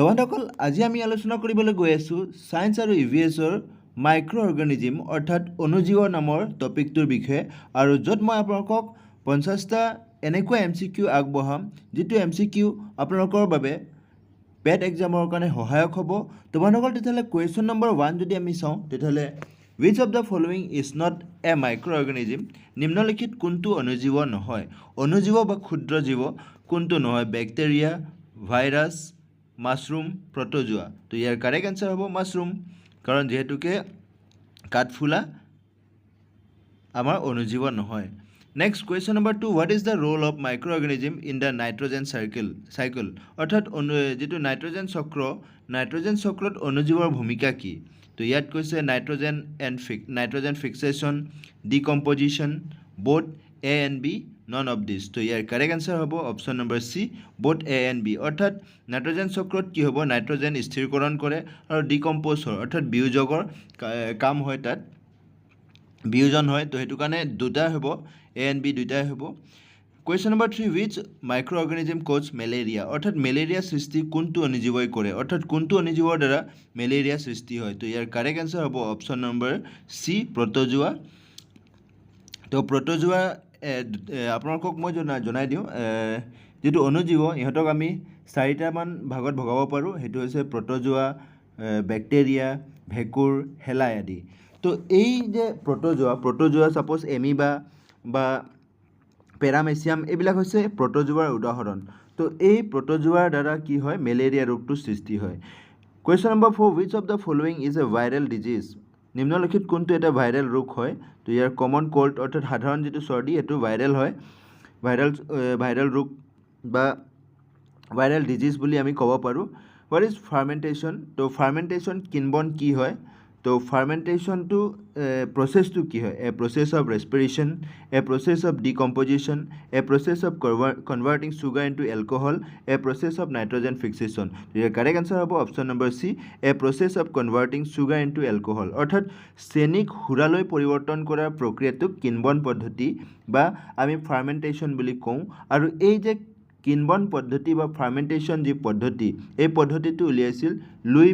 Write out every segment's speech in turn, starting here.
তো বন্ধুসকল আজি আমি আলোচনা কৰিবলৈ গৈ আছোঁ সায়েন্স আৰু ইভিএছৰ মাইক্ৰ' অৰ্গানিজিম অৰ্থাৎ অণুজীৱ নামৰ টপিকটোৰ বিষয়ে আৰু য'ত মই আপোনালোকক 50টা এনেকুৱা MCQ আগবঢ়াম যিটো MCQ আপোনালোকৰ বাবে পেট এক্সামৰ কাৰণে সহায়ক হ'ব। তো বন্ধুসকল তেতিয়াহ'লে কুৱেশ্যন নম্বৰ 1 যদি আমি চাওঁ তেতিয়াহ'লে which of the following is not a microorganism নিম্নলিখিত কোনটো অণুজীৱ নহয় অণুজীৱ বা ক্ষুদ্ৰ জীৱ কোনটো নহয় বেক্টেৰিয়া ভাইৰাছ মাশৰুম প্ৰটোজোৱা তো ইয়াৰ কাৰেক্ট আনসাৰ হ'ব মাশৰুম কাৰণ যেহেতুকে কাঠফুলা আমাৰ অণুজীৱ নহয়। Next question number 2 what is the role of microorganism in the nitrogen cycle অৰ্থাৎ যিটো নাইট্ৰজেন চক্ৰত অণুজীৱৰ ভূমিকা কি তো ইয়াত কৈছে nitrogen fixation decomposition both A and B none of this তো ইয়াৰ কাৰেক্ট আনসাৰ হ'ব option number C both A and B অৰ্থাৎ নাইট্ৰজেন চক্ৰত কি হ'ব নাইট্ৰজেন স্থিৰকৰণ কৰে আৰু ডিকম্প'জ হয় অৰ্থাৎ বিয়োজকৰ কাম হয় তাত বিয়োজন হয় তো সেইটো কাৰণে দুটা হ'ব A and B দুটাই হ'ব। Question number 3 which microorganism cause malaria অৰ্থাৎ মেলেৰিয়া সৃষ্টি কোনটো অণুজীৱই কৰে অৰ্থাৎ কোনটো অণুজীৱৰ দ্বাৰা মেলেৰিয়া সৃষ্টি হয় তো ইয়াৰ কাৰেক্ট আনসাৰ হ'ব অপশ্যন নম্বৰ চি প্ৰটোজোৱা। তো প্ৰটোজোৱা আপোনালোকক মই জনাই দিওঁ যেটো অণুজীৱ ইহঁতক আমি 4টামান ভাগত ভগাব পাৰোঁ সেইটো হৈছে প্ৰটোজোৱা বেক্টেৰিয়া ভেকুৰ হেলাই আদি। তো এই যে প্ৰটোজোৱা সাপোজ এমিবা বা পেৰামেচিয়াম এইবিলাক হৈছে প্ৰটোজোৱাৰ উদাহৰণ তো এই প্ৰটোজোৱাৰ দ্বাৰা কি হয় মেলেৰিয়া ৰোগটো সৃষ্টি হয়। Question number 4 which of the following is a viral disease নিম্নলিখিত কোনটো এটা ভাইৰেল ৰোগ হয় তো ইয়াৰ কমন কোল্ড অৰ্থাৎ সাধাৰণ যেটো চৰ্দি এটো ভাইৰেল হয় ভাইৰেল ৰোগ বা ভাইৰেল ডিজিজ বুলি আমি ক'ব পাৰোঁ। হোৱাট ইজ ফাৰ্মেণ্টেশ্যন তো ফাৰ্মেণ্টেশ্যন কিনবন কি হয় তো ফাৰ্মেণ্টেশ্যনটো প্ৰচেছটো কি হয় a process of respiration a process of decomposition a process of converting sugar into alcohol a process of nitrogen fixation ইয়াৰ কাৰেক্ট আনসাৰ হ'ব option number C a process of converting sugar into alcohol অৰ্থাৎ চেনিক সুৰালৈ পৰিৱৰ্তন কৰাৰ প্ৰক্ৰিয়াটোক কিনবন পদ্ধতি বা আমি ফাৰ্মেণ্টেশ্যন বুলি কওঁ আৰু এই যে কিনবন পদ্ধতি বা ফাৰ্মেণ্টেশ্যন যি পদ্ধতি এই পদ্ধতিটো উলিয়াইছিল লুই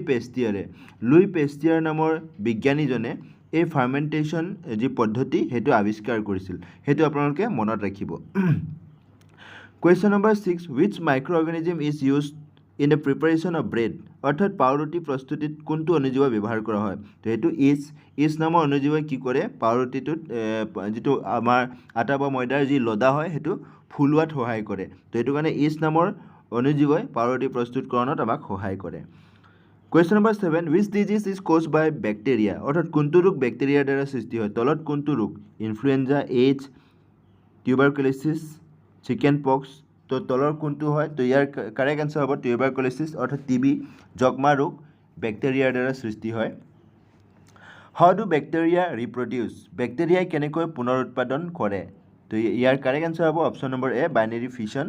পেষ্টিয়াৰ নামৰ বিজ্ঞানীজনে এই ফাৰ্মেণ্টেশ্যন যি পদ্ধতি সেইটো আৱিষ্কাৰ কৰিছিল সেইটো আপোনালোকে মনত ৰাখিব। Question number 6 which microorganism is used in the preparation of bread অৰ্থাৎ পাউৰুটি প্ৰস্তুতিত কোনটো অণুজীৱ ব্যৱহাৰ কৰা হয় তো সেইটো ইজ নামৰ অণুজীৱই কি কৰে পাউৰুটিটোত যেটো আমাৰ আটা বা ময়দাৰ যি লদা হয় সেইটো ফুলোৱাত সহায় কৰে তো এইটো কাৰণে ইজ নামৰ অণুজীৱই পাউৰুটি প্ৰস্তুতকৰণত আমাক সহায় কৰে। Question number 7 which disease is caused by bacteria অৰ্থাৎ কোনটো ৰোগ বেক্টেৰিয়াৰ দ্বাৰা সৃষ্টি হয় তলত কোনটো ৰোগ ইনফ্লুৱেঞ্জা এইডছ টিউবাৰকুলোচিছ চিকেন পক্স তো তলৰ কোনটো হয় তো ইয়াৰ কাৰেক্ট আনসাৰ হ'ব টিউবাৰকুলোচিছ অৰ্থাৎ টিবি যক্ষ্মা ৰোগ বেক্টেৰিয়াৰ দ্বাৰা সৃষ্টি হয়। হাউ ডু বেক্টেৰিয়া ৰিপ্ৰডিউচ বেক্টেৰিয়াই কেনেকৈ পুনৰ উৎপাদন কৰে তো ইয়াৰ কাৰেক্ট আনসাৰ হ'ব option number A binary fission.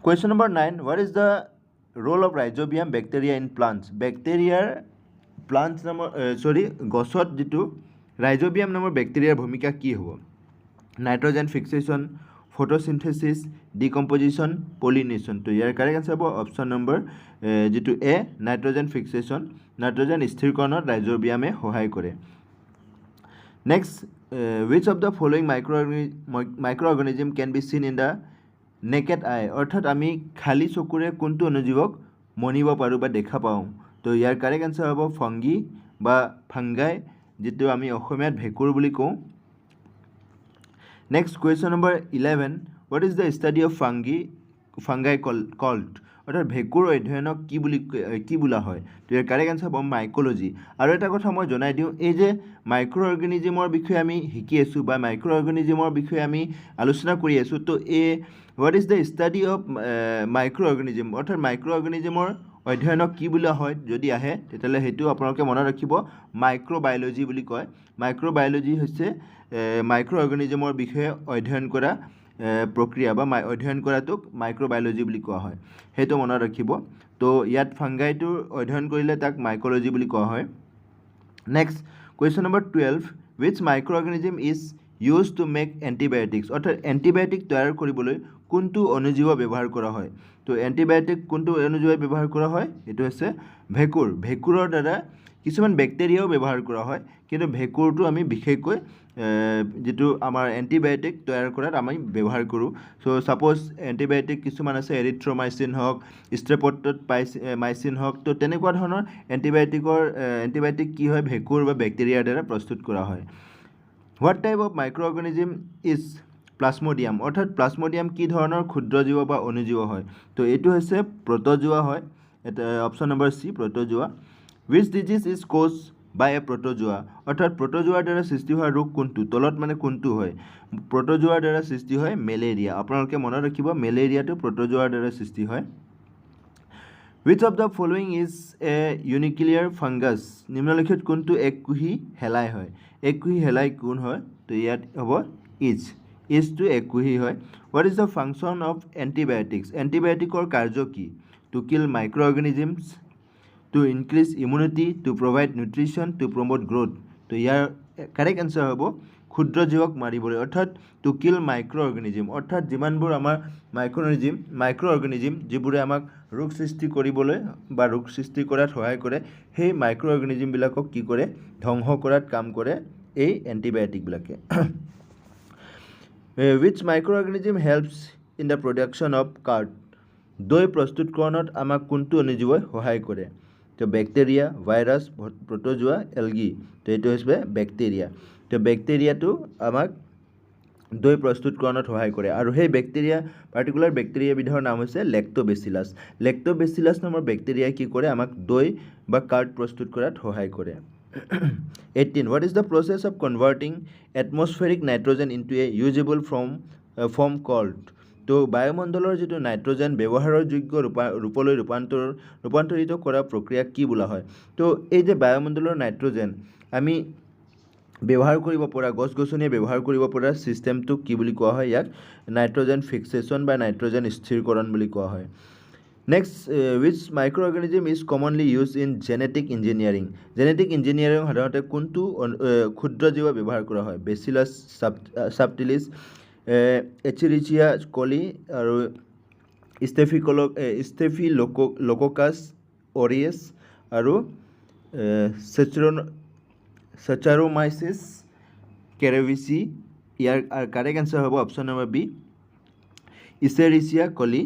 Question number 9 what is the role of rhizobium bacteria in plants বেক্টেৰিয়াৰ প্লাণ্টছ নামৰ গছত যেটো ৰাইজোবিয়াম নামৰ বেক্টেৰিয়াৰ ভূমিকা কি হ'ব নাইট্ৰজেন ফিক্সেশ্যন ফটোচিনথেসিস ডিকম্পজিশ্যন পলিনেশ্যন তো ইয়াৰ কাৰেক্ট আনসাৰ হ'ব অপশ্যন নম্বৰ যেটো এ নাইট্ৰজেন ফিক্সেশ্যন নাইট্ৰজেন স্থিৰকৰণত ৰাইজোবিয়ামে সহায় কৰে। Next which of the following microorganism can be seen in the naked eye অৰ্থাৎ আমি খালী চকুৰে কোনটো অণুজীৱক মনিব পাৰোঁ বা দেখা পাওঁ তো ইয়াৰ কাৰেক্ট আনসাৰ হ'ব ফাংগি বা ফাংগাই যেটো আমি অসমীয়াত ভেকুৰ বুলি কওঁ। Next question number 11 what is the study of fungi called অৰ্থাৎ ভেকুৰ অধ্যয়নক কি বোলা হয় তো ইয়াৰ কাৰেক্ট আনসাৰ হ'ব মাইক'লজি। আৰু এটা কথা মই জনাই দিওঁ এই যে মাইক্ৰ' অৰ্গেনিজিমৰ বিষয়ে আমি শিকি আছোঁ বা মাইক্ৰ' অৰ্গেনিজিমৰ বিষয়ে আমি আলোচনা কৰি আছোঁ তো what is the study of micro' organism অৰ্থাৎ মাইক্ৰ' অৰ্গেনিজিমৰ অধ্যয়নক কি বোলা হয় যদি আহে তেতিয়াহ'লে সেইটো আপোনালোকে মনত ৰাখিব মাইক্ৰ'বায়'লজি বুলি কয়। মাইক্ৰ'বায়'লজি হৈছে মাইক্ৰ' অৰ্গেনিজিমৰ বিষয়ে অধ্যয়ন কৰা প্ৰক্ৰিয়া বা অধ্যয়ন কৰাটোক মাইক্ৰ'বায়'লজি বুলি কোৱা হয় সেইটো মনত ৰাখিব। তো ইয়াত ফাংগাইটোৰ অধ্যয়ন কৰিলে তাক মাইক'লজি বুলি কোৱা হয়। Next question number 12 which microorganism is used to make antibiotics অৰ্থাৎ এণ্টিবায়'টিক তৈয়াৰ কৰিবলৈ কোনটো অনুজীৱ ব্যৱহাৰ কৰা হয় তো এণ্টিবায়'টিক কোনটো অনুজীৱ ব্যৱহাৰ কৰা হয় এইটো হৈছে ভেঁকুৰৰ দ্বাৰা কিছুমান বেক্টেৰিয়াও ব্যৱহাৰ কৰা হয় কিন্তু ভেঁকুৰটো আমি বিশেষকৈ যেটো আমাৰ এণ্টিবায়'টিক তৈয়াৰ কৰাত আমি ব্যৱহাৰ কৰোঁ সো সাপোজ এণ্টিবায়'টিক কিছুমান আছে এৰিথ্ৰ'মাইচিন হওক ষ্ট্ৰেপ্ট'মাইচিন হওক তো তেনেকুৱা ধৰণৰ এণ্টিবায়'টিক কি হয় ভেঁকুৰ বা বেক্টেৰিয়াৰ দ্বাৰা প্ৰস্তুত কৰা হয় what type of microorganism is plasmodium অৰ্থাৎ প্লাজমডিয়াম কি ধৰণৰ ক্ষুদ্ৰজীৱ বা অনুজীৱ হয় তো এইটো হৈছে প্ৰটোজোৱা হয় এটা option number C protozoa which disease is caused by a protozoa অৰ্থাৎ প্ৰটোজোৱাৰ দ্বাৰা সৃষ্টি হোৱা ৰোগ কোনটো তলত মানে কোনটো হয় প্ৰটোজোৱাৰ দ্বাৰা সৃষ্টি হয় মেলেৰিয়া আপোনালোকে মনত ৰাখিব মেলেৰিয়াটো প্ৰটোজোৱাৰ দ্বাৰা সৃষ্টি হয় which of the following is a unicellular fungus নিম্নলিখিত কোনটো এককোষী হেলাই হয় এককোষী হেলাই কোন হয় তো ইয়াত হ'ব ইজটো এককোষী হয় what is the function of antibiotics এণ্টিবায়'টিকৰ কাৰ্য কি to kill microorganisms to increase immunity, to provide nutrition, to promote growth. তো ইয়াৰ কাৰেক্ট আনসাৰ হ'ব ক্ষুদ্ৰজীৱক মাৰিবলৈ অৰ্থাৎ টু কিল মাইক্ৰ'অৰ্গানিজম অৰ্থাৎ যিমানবোৰ আমাৰ মাইক্ৰ'অৰ্গানিজম যিবোৰে আমাক ৰোগ সৃষ্টি কৰিবলৈ বা ৰোগ সৃষ্টি কৰাত সহায় কৰে সেই মাইক্ৰ'অৰ্গানিজমবিলাকক কি কৰে ধ্বংস কৰাত কাম কৰে এই এণ্টিবায়'টিকবিলাকে which microorganism helps in the production of curd দৈ প্ৰস্তুতকৰণত আমাক কোনটো অনুজীৱই সহায় কৰে তো বেক্টেৰিয়া ভাইৰাছ প্ৰটোজোৱা এলগি তো এইটো হৈছে বেক্টেৰিয়া তো বেক্টেৰিয়াটো আমাক দৈ প্ৰস্তুতকৰণত সহায় কৰে আৰু সেই বেক্টেৰিয়া পাৰ্টিকুলাৰ বেক্টেৰিয়া বিধৰ নাম হৈছে লেক্টোবেচিলাছ নামৰ বেক্টেৰিয়াই কি কৰে আমাক দৈ বা কাৰ্ড প্ৰস্তুত কৰাত সহায় কৰে 18 what is the process of converting atmospheric nitrogen into a usable form called তো বায়ুমণ্ডলৰ যেটো নাইট্ৰজেন ব্যৱহাৰৰ যোগ্য ৰূপলৈ ৰূপান্তৰিত কৰা প্ৰক্ৰিয়া কি বোলা হয় তো এই যে বায়ুমণ্ডলৰ নাইট্ৰজেন আমি ব্যৱহাৰ কৰিব পৰা গছ-গছনিয়ে ব্যৱহাৰ কৰিব পৰা সিস্টেমটো কি বুলি কোৱা হয় ইয়াক নাইট্ৰজেন ফিক্সেশন বা নাইট্ৰজেন স্থিৰকৰণ বুলি কোৱা হয় next which microorganism is commonly used in genetic engineering সাধাৰণতে কোনটো ক্ষুদ্ৰজীৱ ব্যৱহাৰ কৰা হয় বেচিলাছ সাবটিলিছ এচেৰিচিয়া কলি আৰু ষ্টেফিলোকোকাছ অৰিয়েছ আৰু সেচাৰোমাইচিছ কেৰেভিচি ইয়াৰ কাৰেক্ট আনসাৰ হ'ব অপশ্যন নম্বৰ বি ইচেৰিচিয়া কলি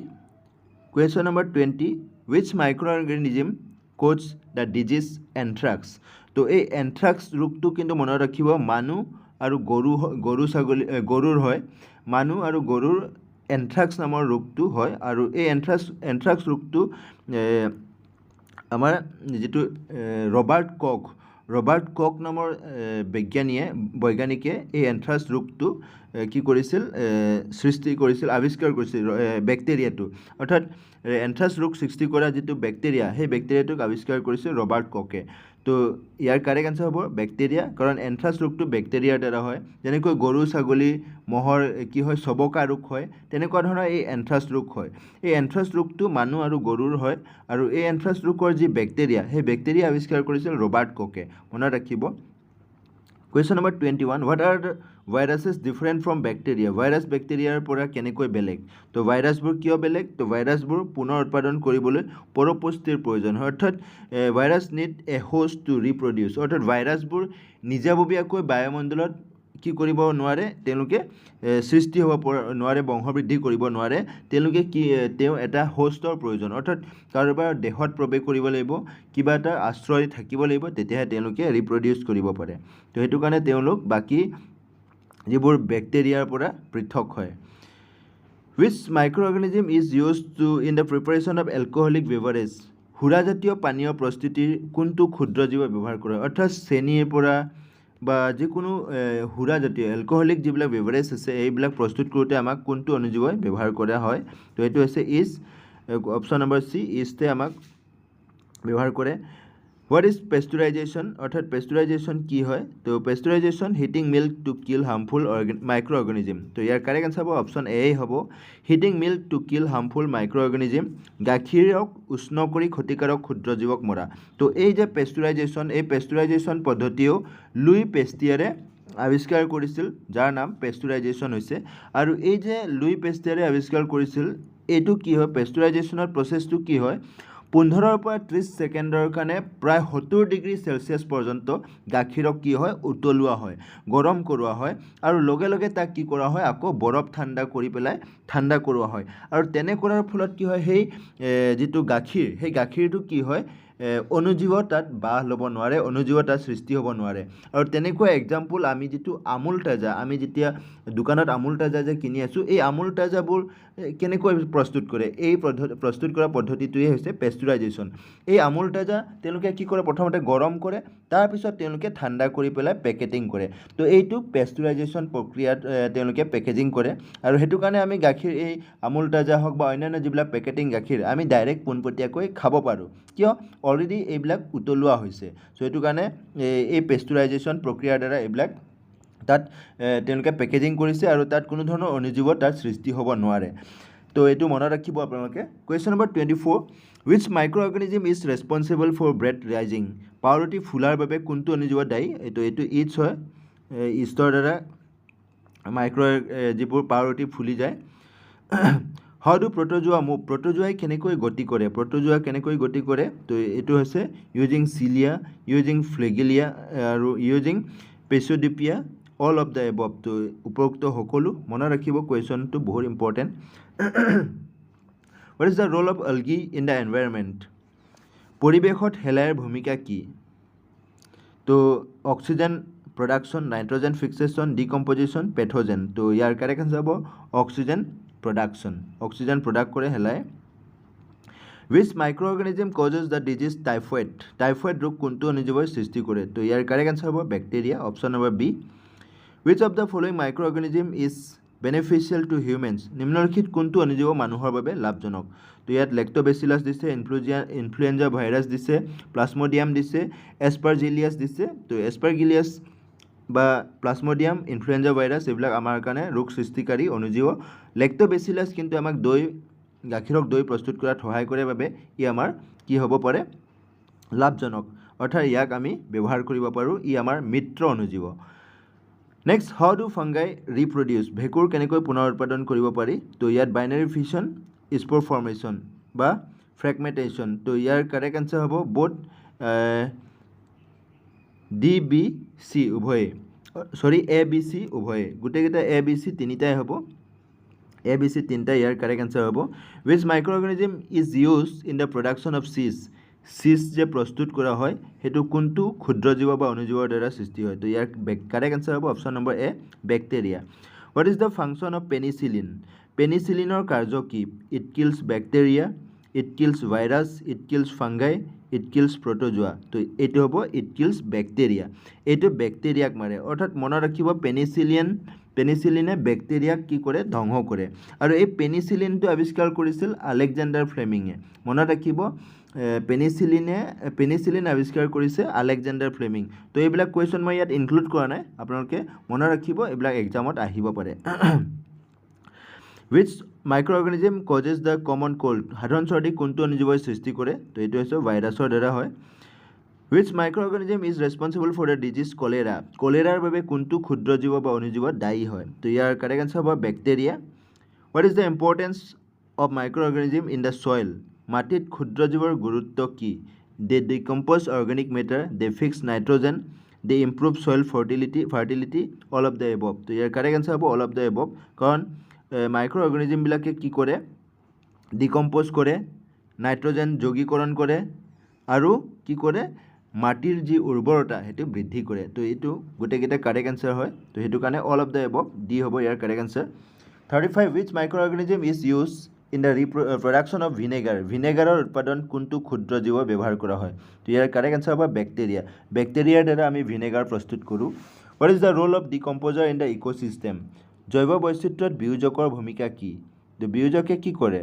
question number 20 which microorganism causes the disease anthrax তো এই এনথ্ৰাক্স ৰোগটো কিন্তু মনত ৰাখিব মানুহ আৰু গৰুৰ হয় মানুহ আৰু গৰুৰ এনথ্ৰাক্স নামৰ ৰোগটো হয় আৰু এই এনথ্ৰাক্স ৰোগটো আমাৰ যেটো ৰবাৰ্ট কক নামৰ বৈজ্ঞানিকে এই এনথ্ৰাক্স ৰোগটো কি কৰিছিল সৃষ্টি কৰিছিল আৱিষ্কাৰ কৰিছিল বেক্টেৰিয়াটো অৰ্থাৎ এনথ্ৰাক্স ৰোগ সৃষ্টি কৰা যেটো বেক্টেৰিয়া সেই বেক্টেৰিয়াটোক আৱিষ্কাৰ কৰিছিল ৰবাৰ্ট ককে তো ইয়াৰ কাৰেক্ট আনসাৰ হ'ব বেক্টেৰিয়া কাৰণ এনথ্ৰাক্স ৰোগটো বেক্টেৰিয়াৰ দ্বাৰা হয় যেনেকৈ গৰু ছাগলী মহৰ কি হয় সবকা ৰোগ হয় তেনেকুৱা ধৰণৰ এই এনথ্ৰাক্স ৰোগ হয় এই এনথ্ৰাক্স ৰোগটো মানুহ আৰু গৰুৰ হয় আৰু এই এনথ্ৰাক্স ৰোগৰ যি বেক্টেৰিয়া সেই বেক্টেৰিয়া আৱিষ্কাৰ কৰিছিল ৰবাৰ্ট ককে মনত ৰাখিব question number 21 what are the viruses different from bacteria virus বেক্টেৰিয়াৰ পৰা কেনেকৈ বেলেগ তো ভাইৰাছবোৰ কিয় বেলেগ তো ভাইৰাছবোৰ পুনৰ উৎপাদন কৰিবলৈ পৰপুষ্টিৰ প্ৰয়োজন হয় অৰ্থাৎ virus need a host to reproduce অৰ্থাৎ ভাইৰাছবোৰ নিজাববীয়াকৈ বায়ুমণ্ডলত কি কৰিব নোৱাৰে তেওঁলোকে সৃষ্টি হ'ব নোৱাৰে বংশবৃদ্ধি কৰিব নোৱাৰে তেওঁলোকে তেওঁ এটা হোষ্টৰ প্ৰয়োজন অৰ্থাৎ কাৰোবাৰ দেহত প্ৰৱেশ কৰিব লাগিব কিবা এটা আশ্ৰয় থাকিব লাগিব তেতিয়াহে তেওঁলোকে ৰিপ্ৰডিউচ কৰিব পাৰে তো হেতু কাৰণে তেওঁলোক বাকি যিবোৰ বেক্টেৰিয়াৰ পৰা পৃথক হয় which microorganism is used to in the preparation of alcoholic beverage হুৰাজাতীয় পানীয় প্ৰস্তুতিৰ কোনটো ক্ষুদ্ৰজীৱ ব্যৱহাৰ কৰে অৰ্থাৎ চেনিৰ পৰা বা যিকোনো হুৰাজাতীয় এলকহলিক যিবিলাক বেভাৰেজ আছে এইবিলাক প্ৰস্তুত কৰোঁতে আমাক কোনটো অনুজীৱই ব্যৱহাৰ কৰা হয় তো এইটো হৈছে অপশ্যন নম্বৰ সি ইষ্টে আমাক ব্যৱহাৰ কৰে হোৱাট ইজ পেস্টুৰাইজেশ্যন অৰ্থাৎ পেস্টুৰাইজেশ্যন কি হয় তো pasteurization heating milk to kill harmful microorganism তো ইয়াৰ কাৰেক্ট আনসাৰ হ'ব অপশ্যন এ হ'ব heating milk to kill harmful microorganism গাখীৰক উষ্ণ কৰি ক্ষতিকাৰক ক্ষুদ্ৰজীৱক মৰা তো এই যে পেস্টুৰাইজেশ্যন এই পেস্টুৰাইজেশ্যন পদ্ধতিও লুই পেষ্টিয়াৰে আৱিষ্কাৰ কৰিছিল যাৰ নাম পেস্টুৰাইজেশ্যন হৈছে আৰু এই যে লুই পেষ্টেৰে আৱিষ্কাৰ কৰিছিল এইটো কি হয় পেস্টুৰাইজেশ্যনৰ প্ৰচেছটো কি হয় 15 পৰা 30 ছেকেণ্ডৰ কাৰণে প্ৰায় 70 ডিগ্ৰী চেলচিয়াছ পৰ্যন্ত গাখীৰক কি হয় উতলোৱা হয় গৰম কৰোৱা হয় আৰু লগে লগে তাক কি কৰা হয় আকৌ বৰফ ঠাণ্ডা কৰি পেলাই ঠাণ্ডা কৰোৱা হয় আৰু তেনে কৰাৰ ফলত কি হয় সেই যিটো গাখীৰ সেই গাখীৰটো কি হয় অনুজীৱ তাত বাহ ল'ব নোৱাৰে অনুজীৱ তাত সৃষ্টি হ'ব নোৱাৰে আৰু তেনেকুৱা এক্সাম্পল আমি যিটো আমুল তাজা আমি যেতিয়া দোকানত আমুল তাজা যে কিনি আছোঁ এই আমুল তাজাবোৰ কেনেকৈ প্ৰস্তুত কৰে এই প্ৰস্তুত কৰা পদ্ধতিটোৱে হৈছে পেস্টুৰাইজেশ্যন এই আমুল তাজা তেওঁলোকে কি কৰে প্ৰথমতে গৰম কৰে তাৰপিছত তেওঁলোকে ঠাণ্ডা কৰি পেলাই পেকেটিং কৰে তো এইটো পেস্টুৰাইজেশ্যন প্ৰক্ৰিয়াত তেওঁলোকে পেকেজিং কৰে আৰু সেইটো কাৰণে আমি গাখীৰ এই আমুল তাজা হওক বা অন্যান্য যিবিলাক পেকেটিং গাখীৰ আমি ডাইৰেক্ট পোনপটীয়াকৈ খাব পাৰোঁ কিয় অলৰেডি এইবিলাক উতলোৱা হৈছে চ' সেইটো কাৰণে এই পেস্টুৰাইজেশ্যন প্ৰক্ৰিয়াৰ দ্বাৰা এইবিলাক তাত তেওঁলোকে পেকেজিং কৰিছে আৰু তাত কোনো ধৰণৰ অনুজীৱ তাত সৃষ্টি হ'ব নোৱাৰে তো এইটো মনত ৰাখিব আপোনালোকে question number 24 which microorganism is responsible for bread rising পাউৰুটি ফুলাৰ বাবে কোনটো অনুজীৱ দায়ী এইটো ইষ্ট হয় ইষ্টৰ দ্বাৰা যিবোৰ পাউৰুটি ফুলি যায় হাউ ডু প্ৰটোজোৱা মুভ প্ৰটোজোৱাই কেনেকৈ গতি কৰে প্ৰটোজোৱা কেনেকৈ গতি কৰে তো এইটো হৈছে ইউজিং চিলিয়া ইউজিং ফ্লেগিলিয়া আৰু using pseudopodia all of the above তো উপৰোক্ত সকলো মনত ৰাখিব কুৱেশ্যনটো বহুত important what is the role of algae in the environment পৰিৱেশত শেলাইৰ ভূমিকা কি তো oxygen production nitrogen fixation decomposition pathogen তো ইয়াৰ কাৰেক্ট আনচাৰ হ'ব অক্সিজেন প্ৰডাকশ্যন অক্সিজেন প্ৰডাক্ট কৰে শেলাই which microorganism causes the disease typhoid typhoid ৰোগ কোনটো অনুজীৱই সৃষ্টি কৰে তো ইয়াৰ কাৰেক্ট আনসাৰ হ'ব bacteria option number B which of the following microorganism is beneficial to humans নিম্নলিখিত কোনটো অনুজীৱ মানুহৰ বাবে লাভজনক তো ইয়াত লেক্টোবেচিলাছ দিছে ইনফ্লুয়েঞ্জা ভাইৰাছ দিছে প্লাজমোডিয়াম দিছে এছপাৰজিলিয়াছ দিছে তো এছপাৰজিলিয়াছ বা প্লাজমোডিয়াম ইনফ্লুয়েঞ্জা ভাইৰাছ এইবিলাক আমাৰ কাৰণে ৰোগ সৃষ্টিকাৰী অনুজীৱ লেক্টোবেচিলাছ কিন্তু আমাক গাখীৰক দৈ প্ৰস্তুত কৰাত সহায় কৰে বাবে ই আমাৰ কি হ'ব পাৰে লাভজনক অৰ্থাৎ ইয়াক আমি ব্যৱহাৰ কৰিব পাৰোঁ ই আমাৰ মিত্ৰ অনুজীৱ নেক্সট হাউ ডু ফাংগাই ৰিপ্ৰডিউচ ভেঁকুৰ কেনেকৈ পুনৰ উৎপাদন কৰিব পাৰি তো ইয়াত বাইনাৰী ফিছন স্প'ৰ ফৰ্মেশ্যন বা ফ্ৰেগমেণ্টেশ্যন তো ইয়াৰ কাৰেক্ট আনচাৰ হ'ব বোথ ডি বি চি উভয়ে এ বি চি উভয়ে গোটেইকেইটা এ বি চি তিনিটাই হ'ব এ বি চি তিনিটা ইয়াৰ কাৰেক্ট আনচাৰ হ'ব which microorganism is used in the production of cheese যে প্ৰস্তুত কৰা হয় সেইটো কোনটো ক্ষুদ্ৰজীৱ বা অনুজীৱৰ দ্বাৰা সৃষ্টি হয় তো ইয়াৰ কাৰেক্ট আনচাৰ হ'ব option number A bacteria what is the function of penicillin পেনিচিলিনৰ কাৰ্য কি it kills bacteria it kills virus it kills fungi it kills protozoa তো এইটো হ'ব ইট কিলছ বেক্টেৰিয়া এইটো বেক্টেৰিয়াক মাৰে অৰ্থাৎ মনত ৰাখিব পেনিচিলিনে বেক্টেৰিয়াক কি কৰে ধ্বংস কৰে আৰু এই পেনিচিলিনটো আৱিষ্কাৰ কৰিছিল আলেকজেণ্ডাৰ ফ্লেমিঙে মনত ৰাখিব পেনিচিলিন আৱিষ্কাৰ কৰিছে আলেকজেণ্ডাৰ ফ্লেমিং তো এইবিলাক কুৱেশ্যন মই ইয়াত ইনক্লুড কৰা নাই আপোনালোকে মনত ৰাখিব এইবিলাক এক্সামত আহিব পাৰে which microorganism causes the common cold সাধাৰণ চৰ্দি কোনটো অনুজীৱই সৃষ্টি কৰে তো এইটো হৈছে ভাইৰাছৰ দ্বাৰা হয় which microorganism is responsible for the disease cholera কলেৰাৰ বাবে কোনটো ক্ষুদ্ৰজীৱ বা অনুজীৱ দায়ী হয় তো ইয়াৰ কাৰেক্ট আনসাৰ হ'ব bacteria what is the importance of microorganism in the soil মাটিত ক্ষুদ্ৰজীৱৰ গুৰুত্ব কি they decompose organic matter they fix nitrogen they improve soil fertility all of the above তো ইয়াৰ কাৰেক্ট আনসাৰ হ'ব all of the above কাৰণ মাইক্ৰ'অৰ্গেনিজমবিলাকে কি কৰে decompose কৰে নাইট্ৰজেন যৌগীকৰণ কৰে আৰু কি কৰে মাটিৰ যি উৰ্বৰতা সেইটো বৃদ্ধি কৰে তো এইটো গোটেইকেইটা কাৰেক্ট আনসাৰ হয় তো সেইটো কাৰণে all of the above D হ'ব ইয়াৰ correct answer 35 which microorganism is used in the production of vinegar ভিনেগাৰৰ উৎপাদন কোনটো ক্ষুদ্ৰজীৱ ব্যৱহাৰ কৰা হয় তো ইয়াৰ কাৰেক্ট আনসাৰ হ'ব বেক্টেৰিয়াৰ দ্বাৰা আমি ভিনেগাৰ প্ৰস্তুত কৰোঁ what is the role of decomposer in the ecosystem জৈৱ বৈচিত্ৰ্যত বিয়োজকৰ ভূমিকা কি তো বিয়োজকে কি কৰে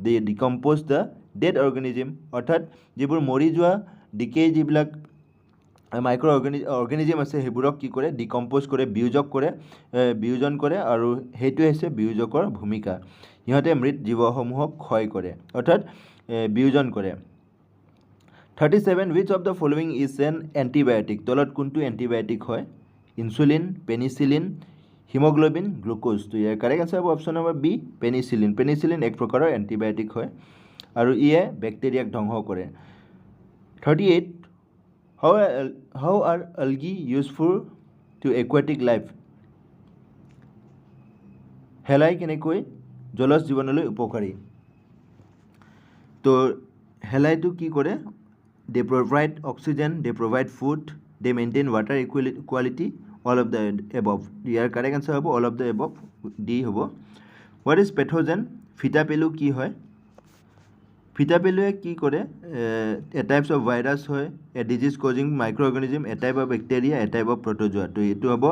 they decompose the dead organism অৰ্থাৎ যিবোৰ মৰি যোৱা ডিকে যিবিলাক মাইক্ৰ'অৰ্গেনিজম আছে সেইবোৰক কি কৰে ডিকম্প'জ কৰে বিয়োজন কৰে আৰু সেইটোৱে হৈছে বিয়োজকৰ ভূমিকা সিহঁতে মৃত জীৱসমূহক ক্ষয় কৰে অৰ্থাৎ বিয়োজন কৰে 37 which of the following is an antibiotic তলত কোনটো এণ্টিবায়'টিক হয় ইনসুলিন, পেনিসিলিন, হিমোগ্লোবিন, গ্লুকোজ। তো ইয়াৰ কাৰেক্ট আনসাৰ হ'ব option number B penicillin. Penicillin এক প্ৰকাৰৰ এণ্টিবায়'টিক হয় আৰু ইয়ে বেক্টেৰিয়াক ধ্বংস কৰে। 38 how are algae useful to aquatic life? হেলাই কেনেকৈ জলজ জীৱনলৈ উপকাৰী? তো হেলাইটো কি কৰে? They provide oxygen, they provide food, they maintain water equality, all of the above. ইয়াৰ কাৰেক্ট আনসাৰ হ'ব all of the above, D হ'ব। What is pathogen? ফিটাপেলু কি হয়? ফিটাপেলুৱে কি কৰে? এ টাইপছ অফ ভাইৰাছ হয়, a disease causing microorganism, a type of bacteria, a type of protozoa. তো এইটো হ'ব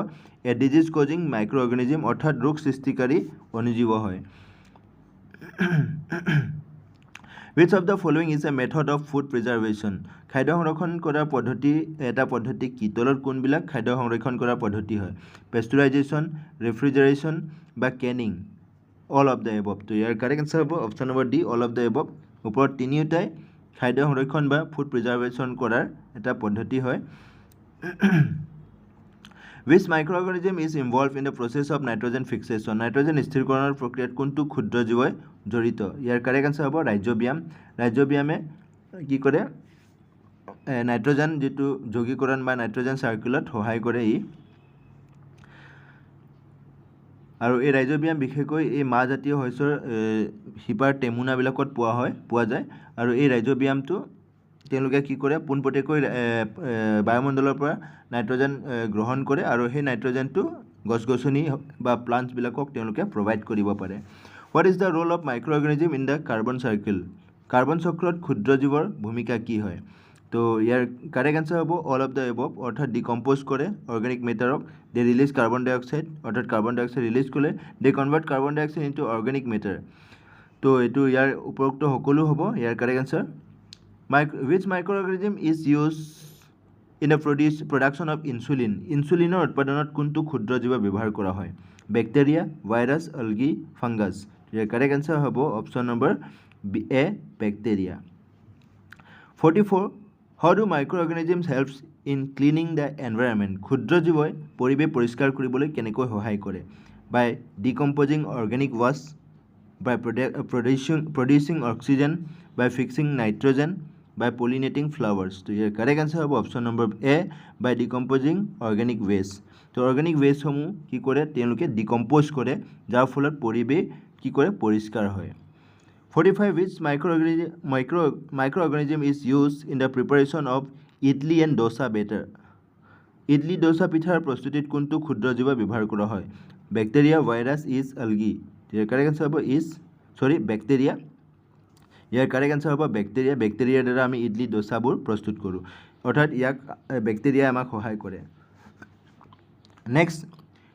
a disease causing microorganism, অৰ্থাৎ ৰোগ সৃষ্টিকাৰী অনুজীৱ হয়। Which of the following is a method of food preservation? খাদ্য সংৰক্ষণ কৰাৰ পদ্ধতি এটা পদ্ধতি কি? তলত কোনবিলাক খাদ্য সংৰক্ষণ কৰাৰ পদ্ধতি হয়? পেস্টুৰাইজেশ্যন, ৰেফ্ৰিজাৰেশ্যন বা Canning, all of the above. তো ইয়াৰ কাৰেক্ট আনসাৰ হ'ব option number D all of the above. ওপৰত তিনিওটাই খাদ্য সংৰক্ষণ বা ফুড প্ৰিজাৰ্ভেশ্যন কৰাৰ এটা পদ্ধতি হয়। Which microorganism is involved in the process of nitrogen fixation? Nitrogen স্থিৰীকৰণৰ প্ৰক্ৰিয়াত কোনটো ক্ষুদ্ৰ জীৱই জড়িত? ইয়াৰ কাৰেক্ট আনসাৰ হ'ব ৰাইজোবিয়াম। ৰাইজোবিয়ামে কি কৰে? নাইট্ৰজেন যিটো যৌগীকৰণ বা নাইট্ৰজেন চাৰ্কুলত সহায় কৰে ই। আৰু এই ৰাইজোবিয়াম বিশেষকৈ এই মাহজাতীয় শস্যৰ শিপাৰ টেমুনাবিলাকত পোৱা যায়। আৰু এই ৰাইজোবিয়ামটো তেওঁলোকে কি কৰে? পোনপটীয়াকৈ বায়ুমণ্ডলৰ পৰা নাইট্ৰজেন গ্ৰহণ কৰে আৰু সেই নাইট্ৰজেনটো গছ গছনি বা প্লাণ্টছবিলাকক তেওঁলোকে প্ৰভাইড কৰিব পাৰে। What is the role of micro' organism in the carbon circle? Carbon চক্ৰত ক্ষুদ্ৰ জীৱৰ ভূমিকা কি হয়? তো ইয়াৰ কাৰেক্ট আনসাৰ হ'ব অল অফ দ্য এবভ, অৰ্থাৎ ডিকম্প'জ কৰে অৰ্গেনিক মেটাৰক, দে ৰিলিজ কাৰ্বন ডাই অক্সাইড, অৰ্থাৎ কাৰ্বন ডাই অক্সাইড ৰিলিজ কৰে, দে কনভাৰ্ট কাৰ্বন ডাই অক্সাইড ইনটু অৰ্গেনিক মেটাৰ। তো এইটো ইয়াৰ উপৰোক্ত সকলো হ'ব ইয়াৰ correct answer. Which microorganism is used in the production of insulin? ইনচুলিনৰ উৎপাদনত কোনটো ক্ষুদ্ৰ জীৱ ব্যৱহাৰ কৰা হয়? Bacteria, virus, algae, fungus. ইয়াৰ কাৰেক্ট আনসাৰ হ'ব option number A bacteria. 44 How do microorganisms helps in cleaning the environment? ক্ষুদ্ৰ জীৱই পৰিৱেশ পৰিষ্কাৰ কৰিবলৈ কেনেকৈ সহায় কৰে? By decomposing organic waste, by producing oxygen, by fixing nitrogen, by pollinating flowers. তো ইয়াৰ কাৰেক্ট আনসাৰ হ'ব অপশ্যন নম্বৰ এ বাই ডিকম্প'জিং অৰ্গেনিক ৱেষ্ট। তো অৰ্গেনিক ৱেষ্টসমূহ কি কৰে? তেওঁলোকে ডিকম্প'জ কৰে, যাৰ ফলত পৰিৱেশ কি কৰে? পৰিষ্কাৰ হয়। 45 Which microorganism is used in the preparation of idli and dosa batter? Idli dosa পিঠাৰ প্ৰস্তুতিত কোনটো ক্ষুদ্ৰ জীৱ ব্যৱহাৰ কৰা হয়? Bacteria, virus, is, Algi. Year correct answer হ'ব বেক্টেৰিয়া। ইয়াৰ কাৰেক্ট আনসাৰ হ'ব বেক্টেৰিয়া। বেক্টেৰিয়াৰ দ্বাৰা আমি ইডলি ডোচাবোৰ প্ৰস্তুত কৰোঁ, অৰ্থাৎ ইয়াক বেক্টেৰিয়াই আমাক সহায় কৰে। Next,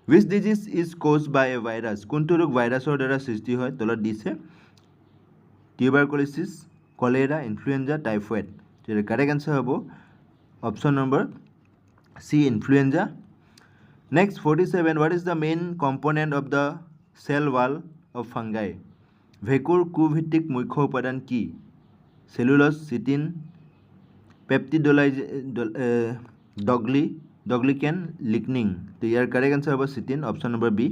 which disease is cause by a virus? কোনটো ৰোগ ভাইৰাছৰ দ্বাৰা সৃষ্টি হয়? তলত দিছে টিউবাৰকুলোচিছ, কলেৰা, ইনফ্লুৱেঞ্জা, টাইফয়েড। ইয়াৰ কাৰেক্ট আনসাৰ হ'ব option number C influenza. Next 47 what is the main component of the cell wall of fungi? ভেঁকুৰ কোভিত্তিক মুখ্য উপাদান কি? চেলুলজ, চিটিন, ডগলিকেন, লিগনিন। তো ইয়াৰ কাৰেক্ট আনসাৰ হ'ব chitin, option number B.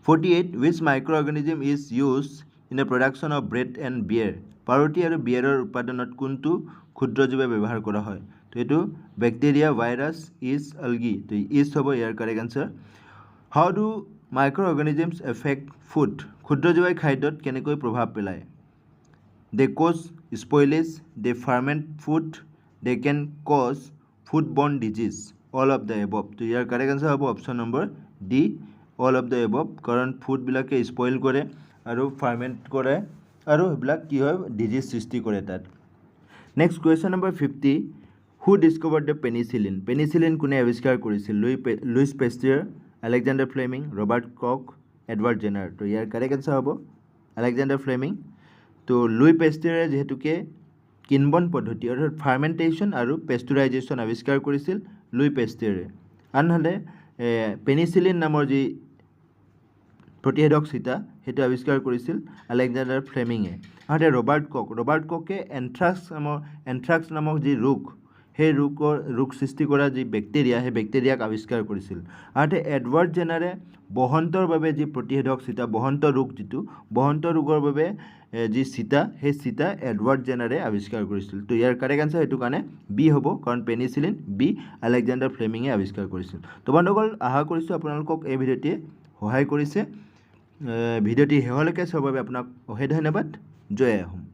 48 Which microorganism is used in the production of bread and beer? পাউৰুটি আৰু বিয়েৰৰ উৎপাদনত কোনটো ক্ষুদ্ৰ জীৱ ব্যৱহাৰ কৰা হয়? তো এইটো বেক্টেৰিয়া, ভাইৰাছ, ইজ, আলগি। তো ইজ হ'ব ইয়াৰ correct answer. How do microorganisms affect food? ক্ষুদ্ৰ জীৱই খাদ্যত কেনেকৈ প্ৰভাৱ পেলায়? They cause spoilage, they ferment food, they can cause food borne disease, all of the above. তো ইয়াৰ কাৰেক্ট আনসাৰ হ'ব option number D all of the above, কাৰণ ফুডবিলাকে স্পইল কৰে আৰু ফাৰ্মেণ্ট কৰে আৰু সেইবিলাক কি হয়? ডিজিজ সৃষ্টি কৰে তাত। Next question number 50 who discovered the penicillin? Penicillin কোনে আৱিষ্কাৰ কৰিছিল? লুইচ পেষ্টিয়াৰ, আলেকজাণ্ডাৰ ফ্লেমিং, ৰবাৰ্ট কক, এডৱাৰ্ড জেনাৰ। তো ইয়াৰ কাৰেক্ট আনসাৰ হ'ব আলেকজাণ্ডাৰ ফ্লেমিং। তো লুই পেষ্টিয়াৰে যিহেতুকে কিনবন পদ্ধতি অৰ্থাৎ ফাৰ্মেণ্টেশ্যন আৰু পেষ্টুৰাইজেশ্যন আৱিষ্কাৰ কৰিছিল লুই পেষ্টিয়াৰে। আনহাতে পেনিচিলিন নামৰ যি প্ৰতিষেধক চিটা সেইটো আৱিষ্কাৰ কৰিছিল আলেকজাণ্ডাৰ ফ্লেমিঙে। আনহাতে ৰবাৰ্ট ককে এনথ্ৰাক্স নামৰ যি ৰোগ সেই ৰোগ সৃষ্টি কৰা যি বেক্টেৰিয়া সেই বেক্টেৰিয়াক আৱিষ্কাৰ কৰিছিল আনহাতে এডৱাৰ্ড জেনাৰে বসন্তৰ বাবে যি প্ৰতিষেধক চিটা বসন্ত ৰোগ যিটো বসন্ত ৰোগৰ বাবে যি চিটা সেই চিটা এডৱাৰ্ড জেনাৰে আৱিষ্কাৰ কৰিছিল তো ইয়াৰ কাৰেক্ট আনসাৰ এইটো কাৰণে বি হ'ব কাৰণ পেনিচিলিন বি আলেকজাণ্ডাৰ ফ্লেমিঙে আৱিষ্কাৰ কৰিছিল তো বন্ধুসকল আশা কৰিছোঁ আপোনালোকক এই ভিডিঅ'টিয়ে সহায় কৰিছে ভিডিঅ'টি শেষলৈকে চোৱাৰ বাবে আপোনাক অশেষ ধন্যবাদ জয় আহোম